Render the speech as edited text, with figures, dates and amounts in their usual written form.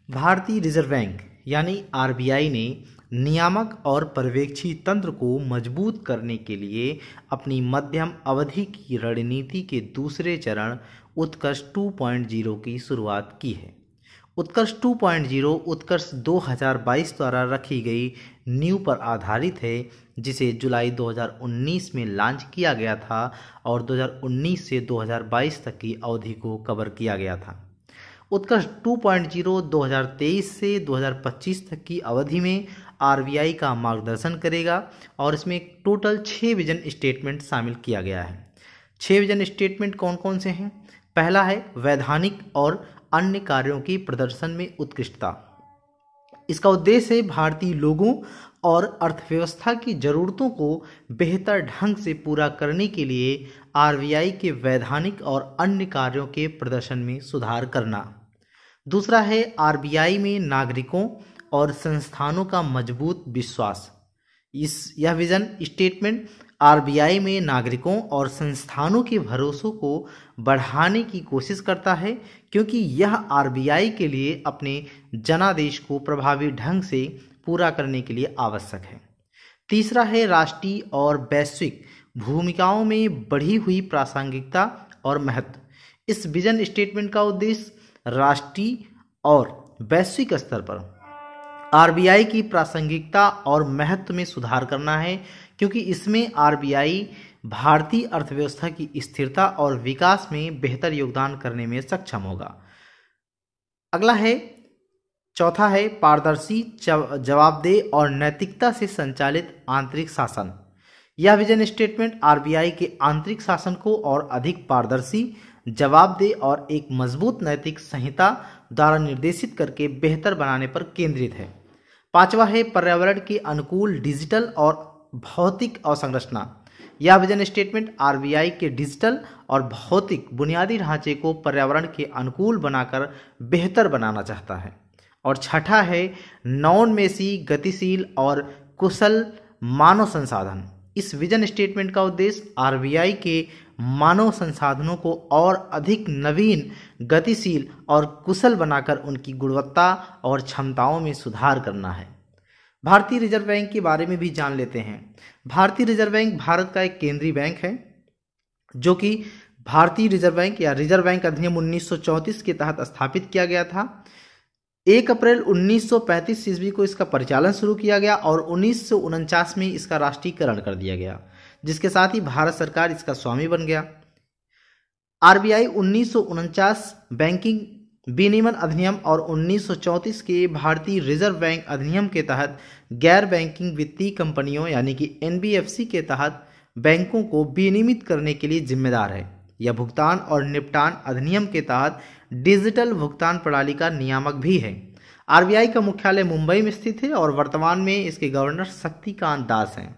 भारतीय reserve bank यानी RBI ने नियामक और पर्यवेक्षी तंत्र को मजबूत करने के लिए अपनी मध्यम अवधि की रणनीति के दूसरे चरण उत्कर्ष 2.0 की शुरुआत की है। उत्कर्ष 2.0 उत्कर्ष 2022 द्वारा रखी गई नींव पर आधारित है, जिसे जुलाई 2019 में लॉन्च किया गया था और 2019 से 2022 तक की अवधि को कवर किया गया था। उत्कर्ष 2.0 2023 से 2025 तक की अवधि में आरबीआई का मार्गदर्शन करेगा और इसमें टोटल 6 विजन स्टेटमेंट शामिल किया गया है। 6 विजन स्टेटमेंट कौन कौन से हैं? पहला है वैधानिक और अन्य कार्यों की प्रदर्शन में उत्कृष्टता। इसका उद्देश्य है भारतीय लोगों और अर्थव्यवस्था की जरूरतों को बेहतर ढंग से पूरा करने के लिए आरबीआई के वैधानिक और अन्य कार्यों के प्रदर्शन में सुधार करना। दूसरा है आरबीआई में नागरिकों और संस्थानों का मजबूत विश्वास। यह विजन स्टेटमेंट आरबीआई में नागरिकों और संस्थानों के भरोसे को बढ़ाने की कोशिश करता है, क्योंकि यह आरबीआई के लिए अपने जनादेश को प्रभावी ढंग से पूरा करने के लिए आवश्यक है। तीसरा है राष्ट्रीय और वैश्विक भूमिकाओं में बढ़ी हुई प्रासंगिकता और महत्व। इस विजन स्टेटमेंट का उद्देश्य राष्ट्रीय और वैश्विक स्तर पर आरबीआई की प्रासंगिकता और महत्व में सुधार करना है, क्योंकि इसमें आरबीआई भारतीय अर्थव्यवस्था की स्थिरता और विकास में बेहतर योगदान करने में सक्षम होगा। अगला है चौथा है पारदर्शी, जवाबदेह और नैतिकता से संचालित आंतरिक शासन। यह विजन स्टेटमेंट आरबीआई के आंतरिक शासन को और अधिक पारदर्शी, जवाबदेह और एक मजबूत नैतिक संहिता द्वारा निर्देशित करके बेहतर बनाने पर केंद्रित है। पांचवा है पर्यावरण के अनुकूल डिजिटल और भौतिक अवसंरचना। यह विजन स्टेटमेंट आरबीआई के डिजिटल और भौतिक बुनियादी ढांचे को पर्यावरण के अनुकूल बनाकर बेहतर बनाना चाहता है। और छठा है नवोन्मेषी, गतिशील और कुशल मानव संसाधन। इस विजन स्टेटमेंट का उद्देश्य आरबीआई के मानव संसाधनों को और अधिक नवीन, गतिशील और कुशल बनाकर उनकी गुणवत्ता और क्षमताओं में सुधार करना है। भारतीय रिजर्व बैंक के बारे में भी जान लेते हैं। भारतीय रिजर्व बैंक भारत का एक केंद्रीय बैंक है, जो कि भारतीय रिजर्व बैंक या रिजर्व बैंक अधिनियम 1934 के तहत स्थापित किया गया था। 1 अप्रैल 1935 ईस्वी को इसका परिचालन शुरू किया गया और 1949 में इसका राष्ट्रीयकरण कर दिया गया, जिसके साथ ही भारत सरकार इसका स्वामी बन गया। आरबीआई 1949 बैंकिंग विनियमन अधिनियम और 1934 के भारतीय रिजर्व बैंक अधिनियम के तहत गैर बैंकिंग वित्तीय कंपनियों यानी कि एनबीएफसी के तहत बैंकों को विनियमित करने के लिए जिम्मेदार है। यह भुगतान और निपटान अधिनियम के तहत डिजिटल भुगतान प्रणाली का नियामक भी है। आरबीआई का मुख्यालय मुंबई में स्थित है और वर्तमान में इसके गवर्नर शक्तिकांत दास हैं।